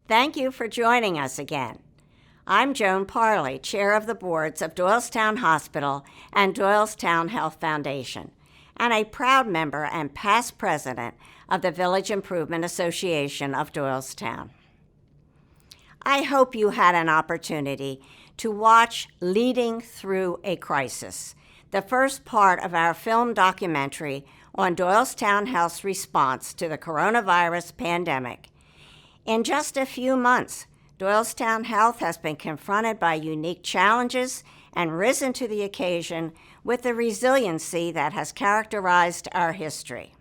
Thank you for joining us again. I'm Joan Parley, Chair of the Boards of Doylestown Hospital and Doylestown Health Foundation, and a proud member and past president of the Village Improvement Association of Doylestown. I hope you had an opportunity to watch Leading Through a Crisis, the first part of our film documentary on Doylestown Health's response to the coronavirus pandemic. In just a few months, Doylestown Health has been confronted by unique challenges and risen to the occasion with the resiliency that has characterized our history.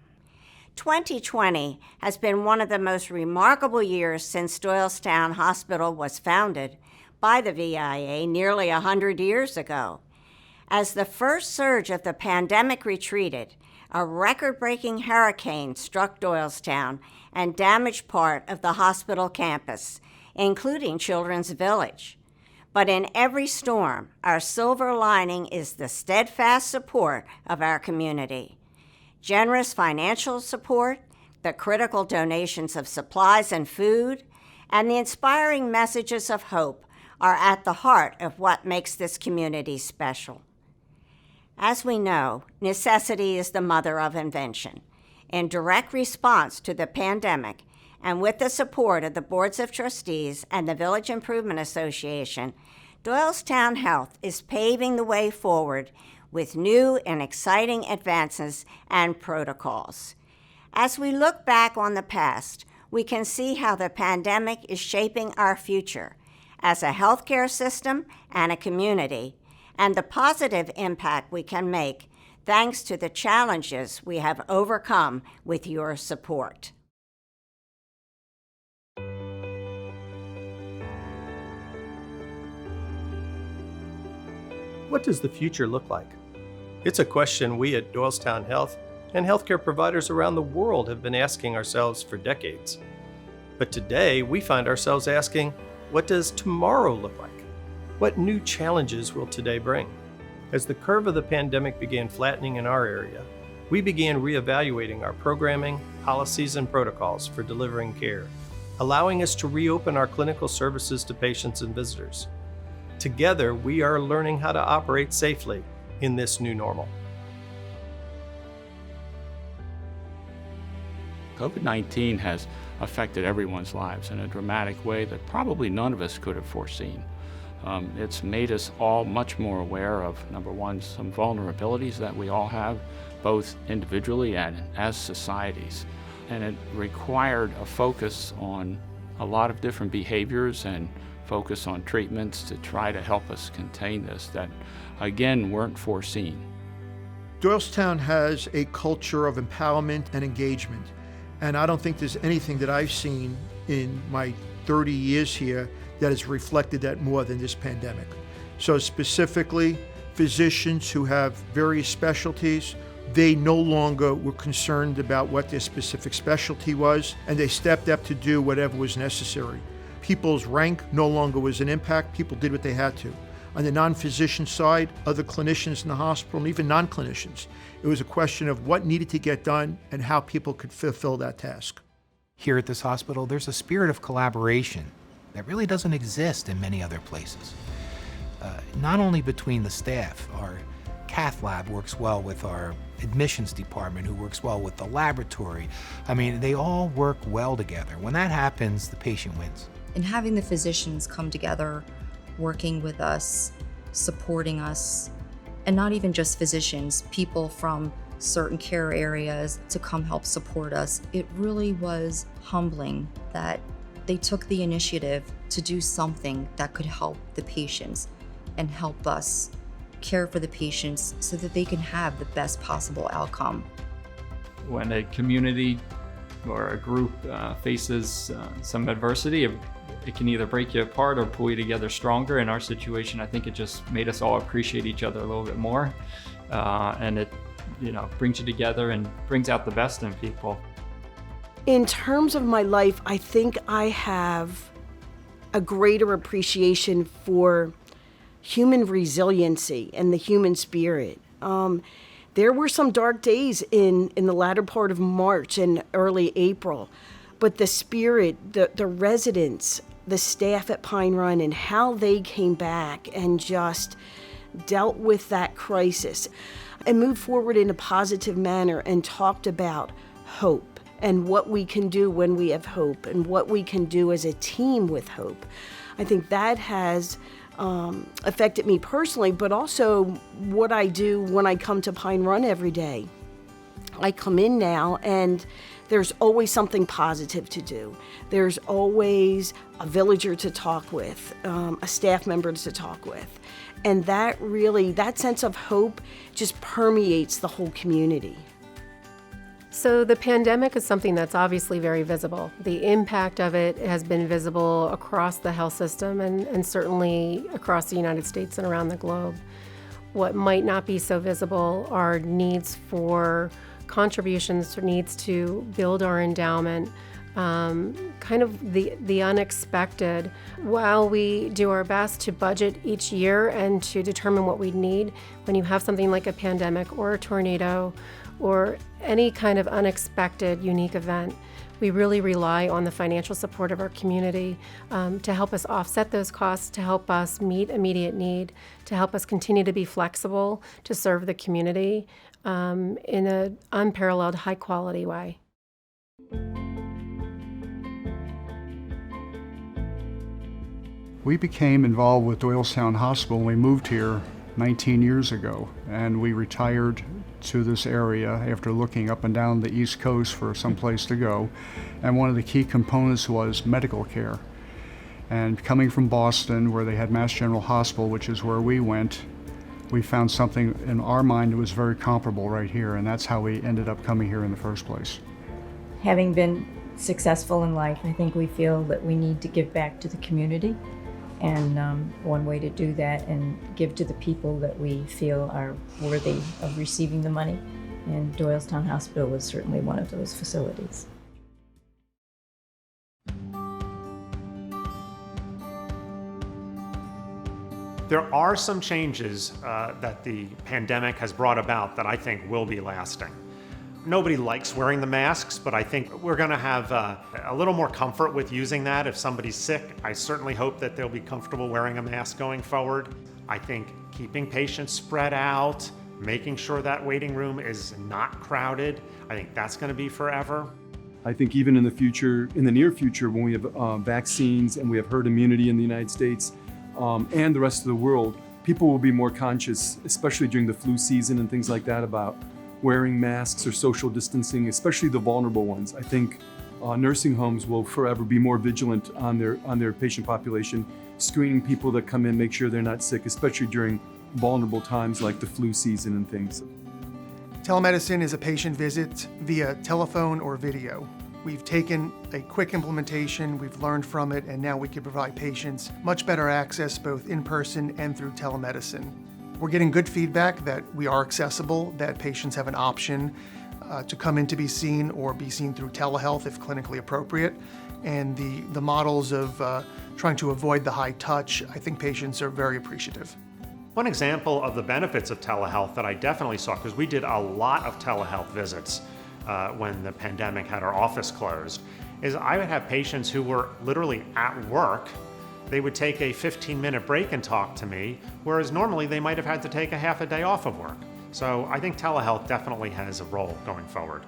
2020 has been one of the most remarkable years since Doylestown Hospital was founded by the VIA nearly 100 years ago. As the first surge of the pandemic retreated, a record-breaking hurricane struck Doylestown and damaged part of the hospital campus, including Children's Village. But in every storm, our silver lining is the steadfast support of our community. Generous financial support, the critical donations of supplies and food, and the inspiring messages of hope are at the heart of what makes this community special. As we know, necessity is the mother of invention. In direct response to the pandemic, and with the support of the Boards of Trustees and the Village Improvement Association, Doylestown Health is paving the way forward with new and exciting advances and protocols. As we look back on the past, we can see how the pandemic is shaping our future as a healthcare system and a community, and the positive impact we can make thanks to the challenges we have overcome with your support. What does the future look like? It's a question we at Doylestown Health and healthcare providers around the world have been asking ourselves for decades. But today, we find ourselves asking, what does tomorrow look like? What new challenges will today bring? As the curve of the pandemic began flattening in our area, we began reevaluating our programming, policies, and protocols for delivering care, allowing us to reopen our clinical services to patients and visitors. Together, we are learning how to operate safely in this new normal. COVID-19 has affected everyone's lives in a dramatic way that probably none of us could have foreseen. It's made us all much more aware of, number one, some vulnerabilities that we all have, both individually and as societies. And it required a focus on a lot of different behaviors and focus on treatments to try to help us contain this that, again, weren't foreseen. Doylestown has a culture of empowerment and engagement, and I don't think there's anything that I've seen in my 30 years here that has reflected that more than this pandemic. So specifically, physicians who have various specialties, they no longer were concerned about what their specific specialty was, and they stepped up to do whatever was necessary. People's rank no longer was an impact. People did what they had to. On the non-physician side, other clinicians in the hospital, and even non-clinicians, it was a question of what needed to get done and how people could fulfill that task. Here at this hospital, there's a spirit of collaboration that really doesn't exist in many other places. Not only between the staff, our cath lab works well with our admissions department, who works well with the laboratory. I mean, they all work well together. When that happens, the patient wins. And having the physicians come together, working with us, supporting us, and not even just physicians, people from certain care areas to come help support us, it really was humbling that they took the initiative to do something that could help the patients and help us care for the patients so that they can have the best possible outcome. When a community or a group faces some adversity, it can either break you apart or pull you together stronger. In our situation, I think it just made us all appreciate each other a little bit more. And it, brings you together and brings out the best in people. In terms of my life, I think I have a greater appreciation for human resiliency and the human spirit. There were some dark days in the latter part of March and early April. but the spirit, the residents, the staff at Pine Run, and how they came back and just dealt with that crisis and moved forward in a positive manner and talked about hope and what we can do when we have hope and what we can do as a team with hope. I think that has affected me personally, but also what I do when I come to Pine Run every day. I come in now and there's always something positive to do. There's always a villager to talk with, a staff member to talk with. And that sense of hope just permeates the whole community. So the pandemic is something that's obviously very visible. The impact of it has been visible across the health system and certainly across the United States and around the globe. What might not be so visible are needs for contributions, needs to build our endowment, kind of the unexpected. While we do our best to budget each year and to determine what we need, when you have something like a pandemic or a tornado or any kind of unexpected, unique event, we really rely on the financial support of our community to help us offset those costs, to help us meet immediate need, to help us continue to be flexible, to serve the community in an unparalleled, high-quality way. We became involved with Doylestown Hospital when we moved here 19 years ago, and we retired to this area after looking up and down the East Coast for some place to go. And one of the key components was medical care. And coming from Boston, where they had Mass General Hospital, which is where we went, we found something in our mind that was very comparable right here, and that's how we ended up coming here in the first place. Having been successful in life, I think we feel that we need to give back to the community. And one way to do that and give to the people that we feel are worthy of receiving the money. And Doylestown Hospital was certainly one of those facilities. There are some changes that the pandemic has brought about that I think will be lasting. Nobody likes wearing the masks, but I think we're going to have a little more comfort with using that. If somebody's sick, I certainly hope that they'll be comfortable wearing a mask going forward. I think keeping patients spread out, making sure that waiting room is not crowded, I think that's going to be forever. I think even in the future, in the near future, when we have vaccines and we have herd immunity in the United States and the rest of the world, people will be more conscious, especially during the flu season and things like that, about wearing masks or social distancing, especially the vulnerable ones. I think nursing homes will forever be more vigilant on their patient population, screening people that come in, make sure they're not sick, especially during vulnerable times like the flu season and things. Telemedicine is a patient visit via telephone or video. We've taken a quick implementation, we've learned from it, and now we can provide patients much better access both in person and through telemedicine. We're getting good feedback that we are accessible, that patients have an option to come in to be seen or be seen through telehealth if clinically appropriate. And the models of trying to avoid the high touch, I think patients are very appreciative. One example of the benefits of telehealth that I definitely saw, because we did a lot of telehealth visits when the pandemic had our office closed, is I would have patients who were literally at work. They would take a 15-minute break and talk to me, whereas normally they might have had to take a half a day off of work. So I think telehealth definitely has a role going forward.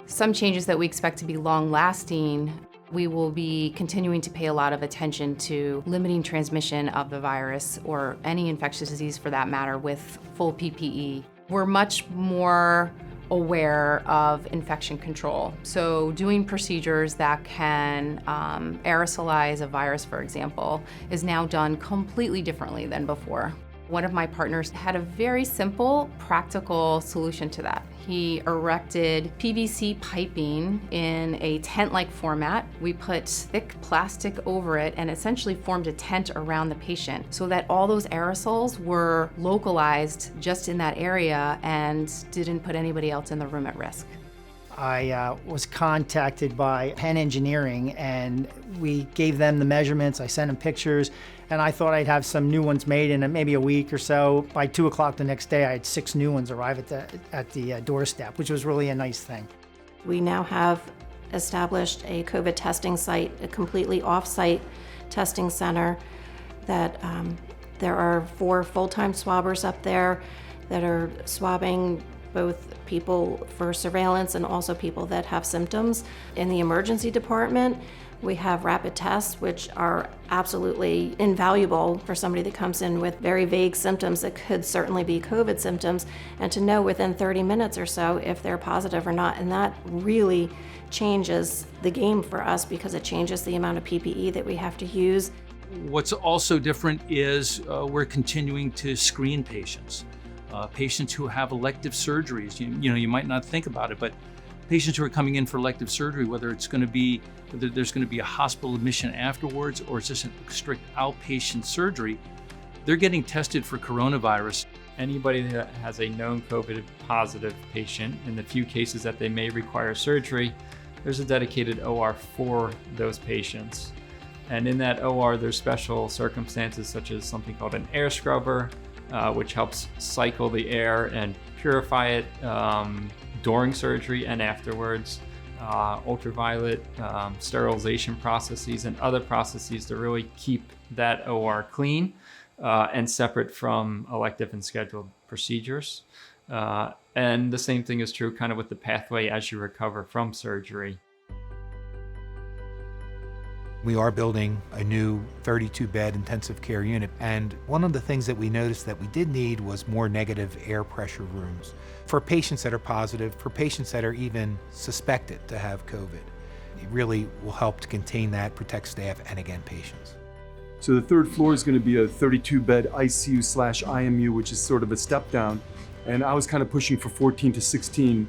Some changes that we expect to be long-lasting, we will be continuing to pay a lot of attention to limiting transmission of the virus or any infectious disease for that matter with full PPE. We're much more aware of infection control. So doing procedures that can aerosolize a virus, for example, is now done completely differently than before. One of my partners had a very simple, practical solution to that. He erected PVC piping in a tent-like format. We put thick plastic over it and essentially formed a tent around the patient so that all those aerosols were localized just in that area and didn't put anybody else in the room at risk. I was contacted by Penn Engineering, and we gave them the measurements. I sent them pictures, and I thought I'd have some new ones made in maybe a week or so. By 2 o'clock the next day, I had 6 new ones arrive at the doorstep, which was really a nice thing. We now have established a COVID testing site, a completely off-site testing center that there are 4 full-time swabbers up there that are swabbing both people for surveillance and also people that have symptoms. In the emergency department, we have rapid tests, which are absolutely invaluable for somebody that comes in with very vague symptoms that could certainly be COVID symptoms, and to know within 30 minutes or so if they're positive or not. And that really changes the game for us because it changes the amount of PPE that we have to use. What's also different is we're continuing to screen patients. Patients who have elective surgeries, you might not think about it, but patients who are coming in for elective surgery, whether there's going to be a hospital admission afterwards or it's just a strict outpatient surgery, they're getting tested for coronavirus. Anybody that has a known COVID positive patient, in the few cases that they may require surgery, there's a dedicated OR for those patients. And in that OR, there's special circumstances such as something called an air scrubber, which helps cycle the air and purify it during surgery and afterwards. Ultraviolet sterilization processes and other processes to really keep that OR clean and separate from elective and scheduled procedures. And the same thing is true kind of with the pathway as you recover from surgery. We are building a new 32-bed intensive care unit, and one of the things that we noticed that we did need was more negative air pressure rooms for patients that are positive, for patients that are even suspected to have COVID. It really will help to contain that, protect staff, and again, patients. So the 3rd floor is going to be a 32-bed ICU/IMU, which is sort of a step down. And I was kind of pushing for 14 to 16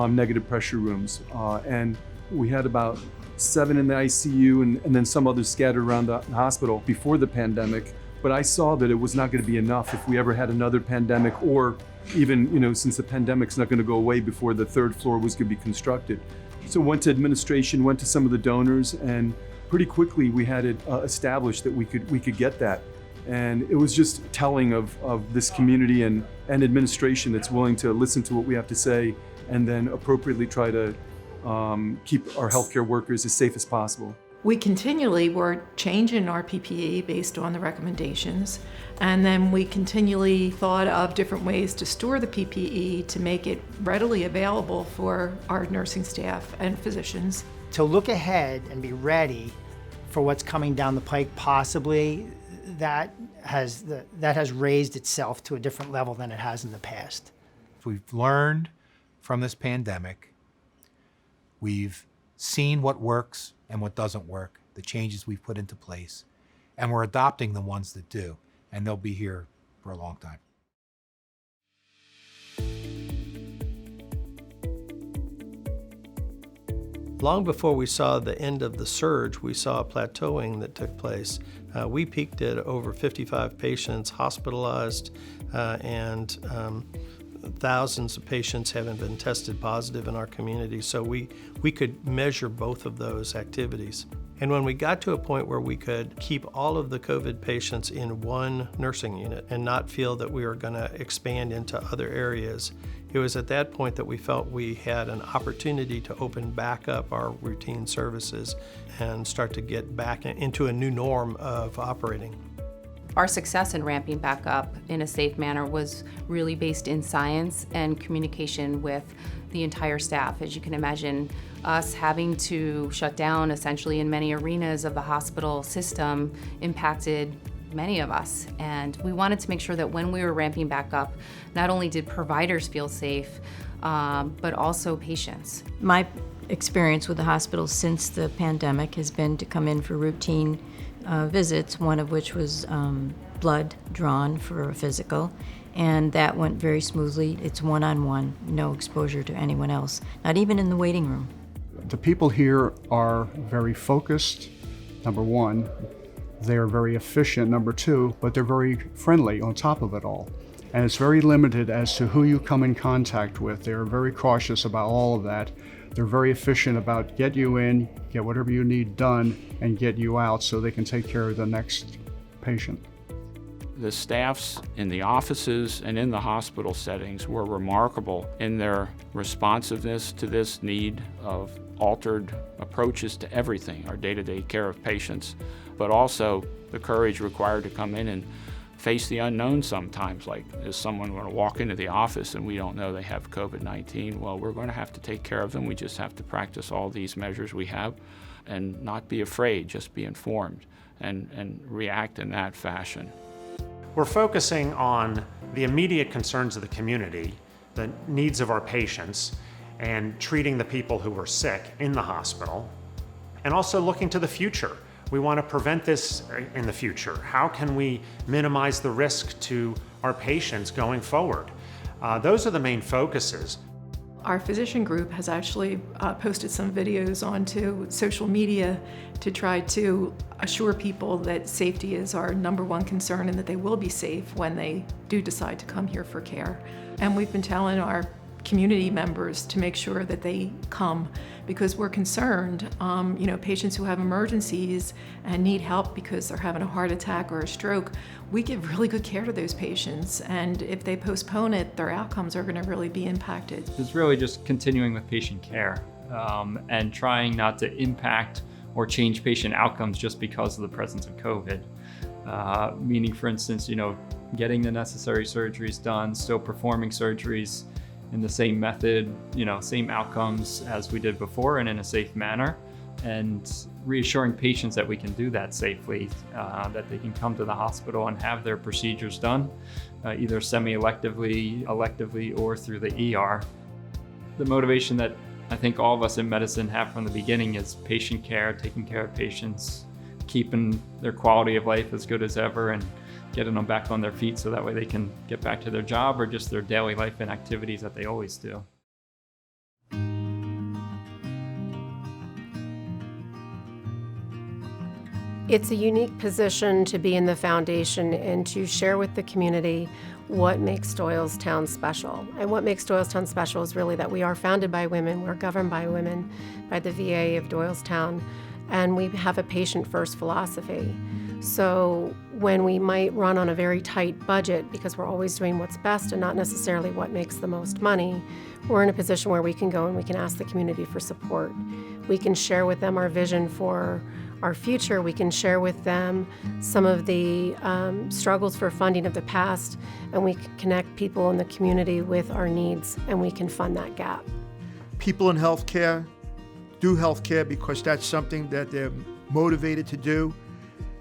negative pressure rooms. And we had about 7 in the ICU and then some others scattered around the hospital before the pandemic. But I saw that it was not going to be enough if we ever had another pandemic, or even, since the pandemic's not going to go away before the 3rd floor was going to be constructed. So went to administration, went to some of the donors, and pretty quickly we had it established that we could get that. And it was just telling of this community and administration that's willing to listen to what we have to say and then appropriately try to keep our healthcare workers as safe as possible. We continually were changing our PPE based on the recommendations, and then we continually thought of different ways to store the PPE to make it readily available for our nursing staff and physicians. To look ahead and be ready for what's coming down the pike, possibly, that has raised itself to a different level than it has in the past. We've learned from this pandemic. We've seen what works and what doesn't work, the changes we've put into place, and we're adopting the ones that do, and they'll be here for a long time. Long before we saw the end of the surge, we saw a plateauing that took place. We peaked at over 55 patients hospitalized, and thousands of patients haven't been tested positive in our community, so we could measure both of those activities. And when we got to a point where we could keep all of the COVID patients in one nursing unit and not feel that we were going to expand into other areas, it was at that point that we felt we had an opportunity to open back up our routine services and start to get back into a new norm of operating. Our success in ramping back up in a safe manner was really based in science and communication with the entire staff. As you can imagine, us having to shut down essentially in many arenas of the hospital system impacted many of us. And we wanted to make sure that when we were ramping back up, not only did providers feel safe, but also patients. My experience with the hospital since the pandemic has been to come in for routine visits, one of which was blood drawn for a physical, and that went very smoothly. It's one-on-one, no exposure to anyone else, not even in the waiting room. The people here are very focused, number one. They are very efficient, number two, but they're very friendly on top of it all. And it's very limited as to who you come in contact with. They're very cautious about all of that. They're very efficient about get you in, get whatever you need done, and get you out so they can take care of the next patient. The staffs in the offices and in the hospital settings were remarkable in their responsiveness to this need of altered approaches to everything, our day-to-day care of patients, but also the courage required to come in and face the unknown sometimes, like is someone going to walk into the office and we don't know they have COVID-19? Well, we're going to have to take care of them. We just have to practice all these measures we have and not be afraid, just be informed and react in that fashion. We're focusing on the immediate concerns of the community, the needs of our patients, and treating the people who are sick in the hospital, and also looking to the future. We want to prevent this in the future. How can we minimize the risk to our patients going forward? Those are the main focuses. Our physician group has actually posted some videos onto social media to try to assure people that safety is our #1 concern and that they will be safe when they do decide to come here for care. And we've been telling our community members to make sure that they come because we're concerned. Patients who have emergencies and need help because they're having a heart attack or a stroke, we give really good care to those patients. And if they postpone it, their outcomes are going to really be impacted. It's really just continuing with patient care and trying not to impact or change patient outcomes just because of the presence of COVID. Meaning, for instance, getting the necessary surgeries done, still performing surgeries in the same method, same outcomes as we did before and in a safe manner, and reassuring patients that we can do that safely, that they can come to the hospital and have their procedures done, either semi-electively, electively, or through the ER. The motivation that I think all of us in medicine have from the beginning is patient care, taking care of patients, keeping their quality of life as good as ever, and getting them back on their feet so that way they can get back to their job or just their daily life and activities that they always do. It's a unique position to be in the foundation and to share with the community what makes Doylestown special. And what makes Doylestown special is really that we are founded by women, we're governed by women, by the VA of Doylestown, and we have a patient-first philosophy. So when we might run on a very tight budget because we're always doing what's best and not necessarily what makes the most money, we're in a position where we can go and we can ask the community for support. We can share with them our vision for our future. We can share with them some of the struggles for funding of the past, and we can connect people in the community with our needs, and we can fund that gap. People in healthcare do healthcare because that's something that they're motivated to do.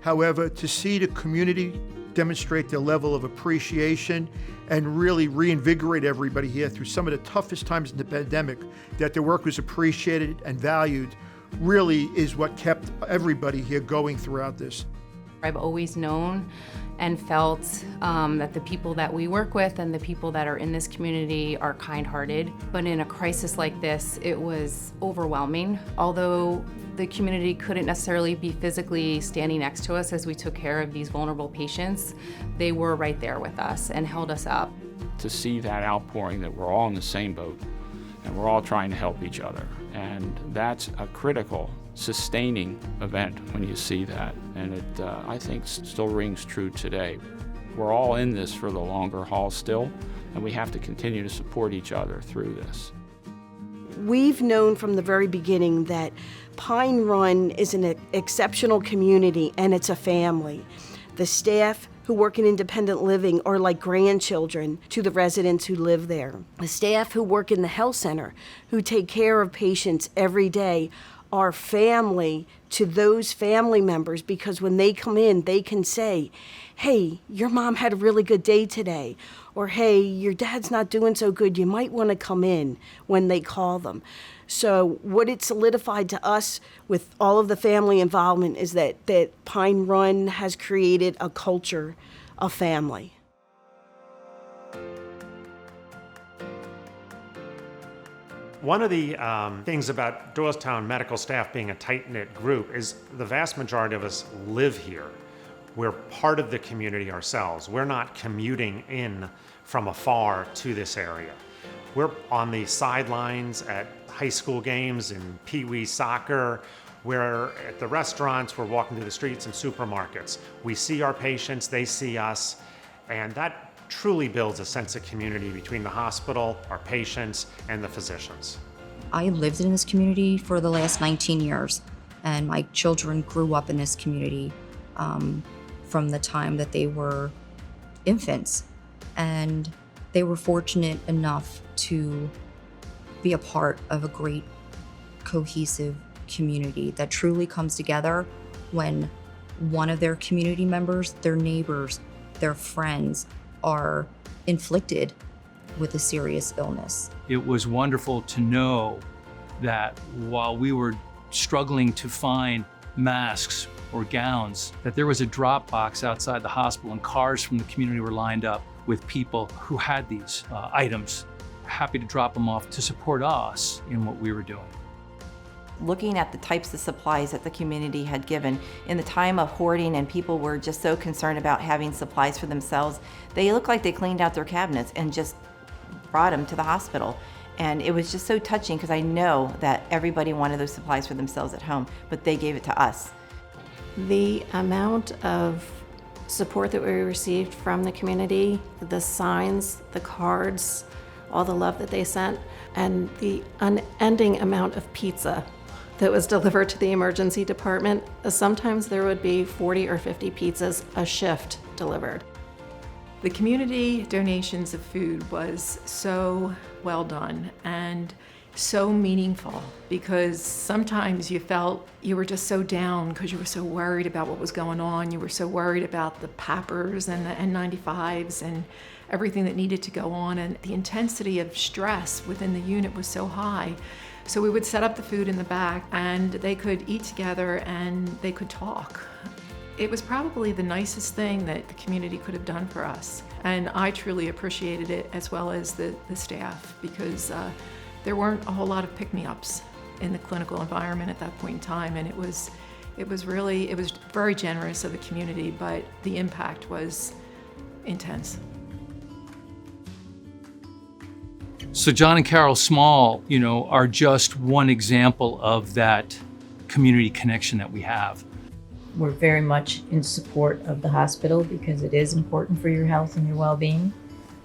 However, to see the community demonstrate their level of appreciation and really reinvigorate everybody here through some of the toughest times in the pandemic, that their work was appreciated and valued, really is what kept everybody here going throughout this. I've always known and felt that the people that we work with and the people that are in this community are kind-hearted. But in a crisis like this, it was overwhelming. Although the community couldn't necessarily be physically standing next to us as we took care of these vulnerable patients, they were right there with us and held us up. To see that outpouring that we're all in the same boat and we're all trying to help each other. And that's a critical, sustaining event when you see that. And it, I think, still rings true today. We're all in this for the longer haul still, and we have to continue to support each other through this. We've known from the very beginning that Pine Run is an exceptional community and it's a family. The staff who work in independent living are like grandchildren to the residents who live there. The staff who work in the health center, who take care of patients every day, are family to those family members because when they come in, they can say, hey, your mom had a really good day today, or hey, your dad's not doing so good, you might want to come in when they call them. So what it solidified to us with all of the family involvement is that Pine Run has created a culture of family. One of the things about Doylestown medical staff being a tight-knit group is the vast majority of us live here. We're part of the community ourselves. We're not commuting in from afar to this area. We're on the sidelines at high school games and pee-wee soccer. We're at the restaurants, we're walking through the streets and supermarkets. We see our patients, they see us, and that truly builds a sense of community between the hospital, our patients, and the physicians. I lived in this community for the last 19 years, and my children grew up in this community from the time that they were infants. And they were fortunate enough to be a part of a great, cohesive community that truly comes together when one of their community members, their neighbors, their friends are inflicted with a serious illness. It was wonderful to know that while we were struggling to find masks or gowns, that there was a drop box outside the hospital and cars from the community were lined up with people who had these items, happy to drop them off to support us in what we were doing. Looking at the types of supplies that the community had given in the time of hoarding, and people were just so concerned about having supplies for themselves, they looked like they cleaned out their cabinets and just brought them to the hospital. And it was just so touching because I know that everybody wanted those supplies for themselves at home, but they gave it to us. The amount of support that we received from the community, the signs, the cards, all the love that they sent, and the unending amount of pizza that was delivered to the emergency department. Sometimes there would be 40 or 50 pizzas a shift delivered. The community donations of food was so well done and so meaningful, because sometimes you felt you were just so down because you were so worried about what was going on. You were so worried about the PAPRs and the N95s and everything that needed to go on, and the intensity of stress within the unit was so high. So we would set up the food in the back and they could eat together and they could talk. It was probably the nicest thing that the community could have done for us. And I truly appreciated it, as well as the staff, because there weren't a whole lot of pick-me-ups in the clinical environment at that point in time. And it was very generous of the community, but the impact was intense. So John and Carol Small, are just one example of that community connection that we have. We're very much in support of the hospital because it is important for your health and your well-being.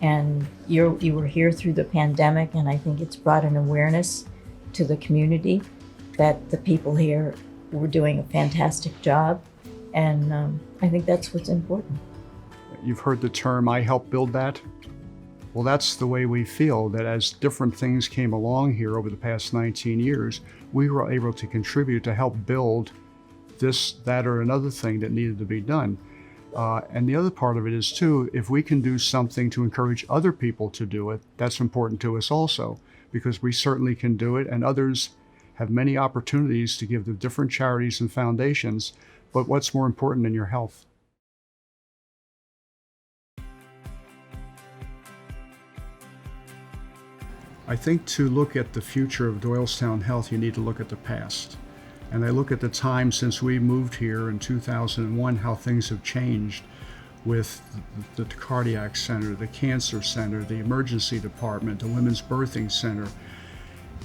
And you were here through the pandemic, and I think it's brought an awareness to the community that the people here were doing a fantastic job. And I think that's what's important. You've heard the term, I helped build that. Well, that's the way we feel, that as different things came along here over the past 19 years, we were able to contribute to help build this, that, or another thing that needed to be done. And the other part of it is too, if we can do something to encourage other people to do it, that's important to us also, because we certainly can do it, and others have many opportunities to give to different charities and foundations. But what's more important than your health? I think to look at the future of Doylestown Health, you need to look at the past. And I look at the time since we moved here in 2001, how things have changed with the cardiac center, the cancer center, the emergency department, the women's birthing center.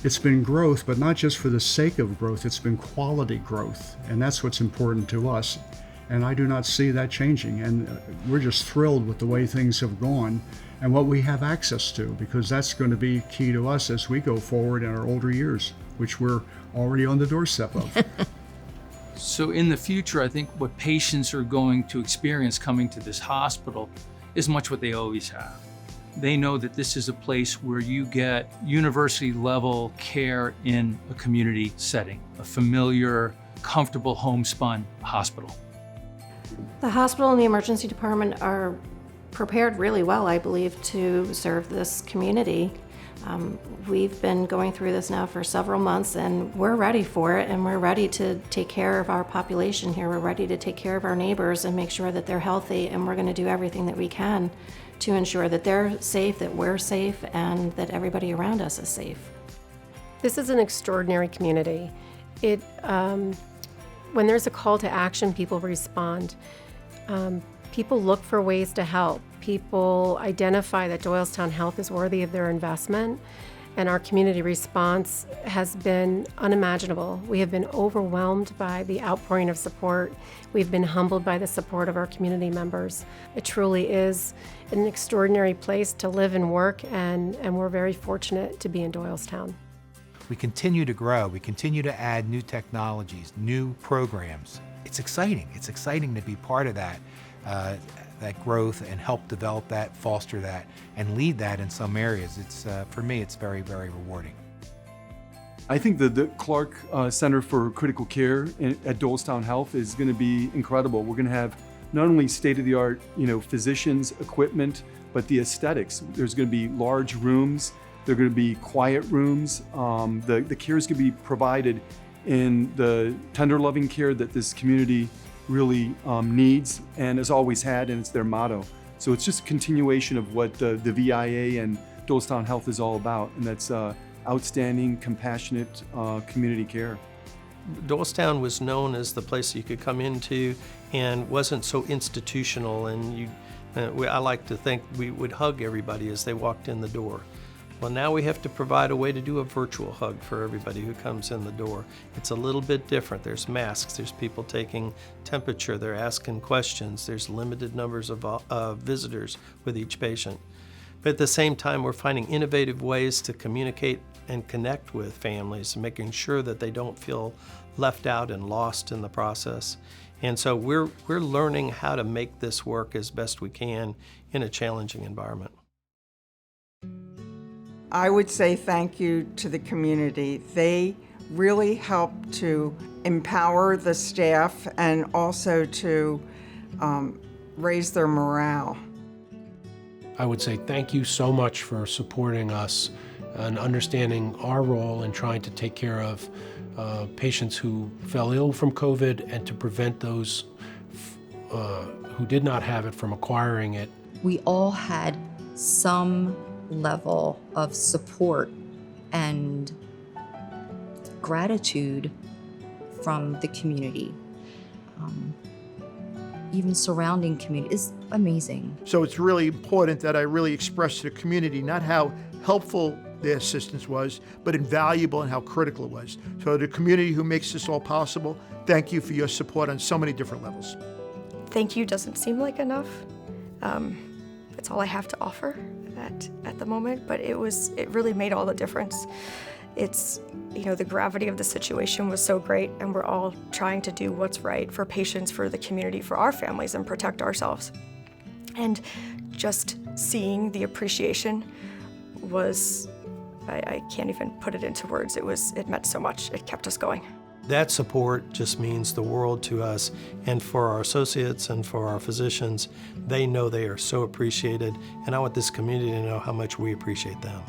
It's been growth, but not just for the sake of growth, it's been quality growth. And that's what's important to us. And I do not see that changing. And we're just thrilled with the way things have gone and what we have access to, because that's going to be key to us as we go forward in our older years, which we're already on the doorstep of. So in the future, I think what patients are going to experience coming to this hospital is much what they always have. They know that this is a place where you get university level care in a community setting, a familiar, comfortable, homespun hospital. The hospital and the emergency department are prepared really well, I believe, to serve this community. We've been going through this now for several months, and we're ready for it, and we're ready to take care of our population here. We're ready to take care of our neighbors and make sure that they're healthy, and we're going to do everything that we can to ensure that they're safe, that we're safe, and that everybody around us is safe. This is an extraordinary community. When there's a call to action, people respond. People look for ways to help. People identify that Doylestown Health is worthy of their investment, and our community response has been unimaginable. We have been overwhelmed by the outpouring of support. We've been humbled by the support of our community members. It truly is an extraordinary place to live and work, and we're very fortunate to be in Doylestown. We continue to grow. We continue to add new technologies, new programs. It's exciting. It's exciting to be part of that growth and help develop that, foster that, and lead that in some areas. It's for me, it's very, very rewarding. I think the Clark Center for Critical Care at Doylestown Health is going to be incredible. We're going to have not only state-of-the-art, physicians, equipment, but the aesthetics. There's going to be large rooms. There are going to be quiet rooms. The care is going to be provided in the tender, loving care that this community really needs and has always had, and it's their motto. So it's just a continuation of what the VIA and Doylestown Health is all about, and that's outstanding, compassionate community care. Doylestown was known as the place you could come into and wasn't so institutional, and I like to think we would hug everybody as they walked in the door. Well, now we have to provide a way to do a virtual hug for everybody who comes in the door. It's a little bit different. There's masks, there's people taking temperature, they're asking questions, there's limited numbers of visitors with each patient. But at the same time, we're finding innovative ways to communicate and connect with families, making sure that they don't feel left out and lost in the process. And so we're learning how to make this work as best we can in a challenging environment. I would say thank you to the community. They really help to empower the staff and also to raise their morale. I would say thank you so much for supporting us and understanding our role in trying to take care of patients who fell ill from COVID and to prevent those who did not have it from acquiring it. We all had some level of support and gratitude from the community. Even surrounding community is amazing. So it's really important that I really express to the community not how helpful their assistance was, but invaluable and how critical it was. So the community who makes this all possible, thank you for your support on so many different levels. Thank you doesn't seem like enough. That's all I have to offer at the moment, but it really made all the difference. It's, the gravity of the situation was so great, and we're all trying to do what's right for patients, for the community, for our families, and protect ourselves. And just seeing the appreciation was, I can't even put it into words. It meant so much. It kept us going. That support just means the world to us, and for our associates and for our physicians, they know they are so appreciated, and I want this community to know how much we appreciate them.